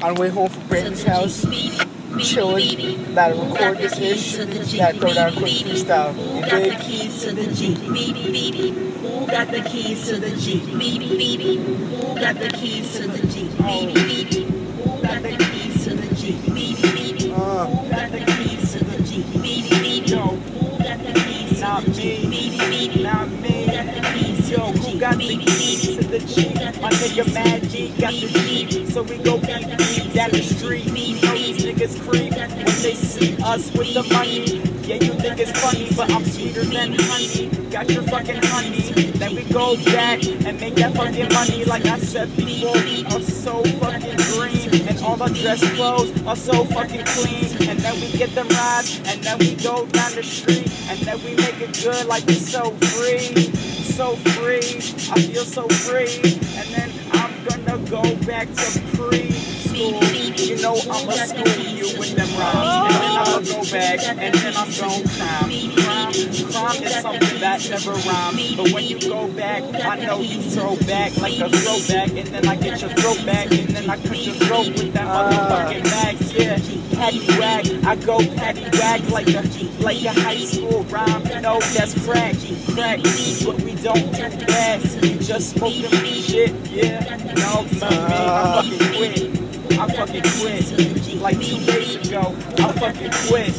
On the way home from Brandon's house, chilling, about to record this ish, gotta throw down a quick freestyle. Who got the keys to the Jeep? Who got the keys to the Jeep? Who got the keys to the Jeep? Who got the keys to the Jeep? Who got the keys to the Jeep? Yo, Who got the keys not to the Jeep? me, not me. Yo, who got the keys to the Jeep? My nigga Mad G got the Jeep, so we go beat down the street. You know these niggas creep when they see us with the money. Yeah, you think it's funny, but I'm sweeter than honey. Got your fucking honey. Then we go back and make that fucking money. Like I said before, we are so fucking green, and all our dress clothes are so fucking clean. And then we get them rides, and then we go down the street, and then we make it good like we're so free. So free, I feel so free. And then I'm gonna go back to preschool. You know I'ma school you with them rhymes. And then I'ma go back, and then I'm gon' crime is something that never rhymes. But when you go back, I know you throw back like a throwback. And then I get your throat back, and then I cut your throat with that motherfucking mag. Yeah, patty wag, I go patty wag like a high school rhyme. No, that's crack, but we don't do that. We just smoke them shit, yeah. No, man, I fucking quit. Like 2 days ago, I fucking quit.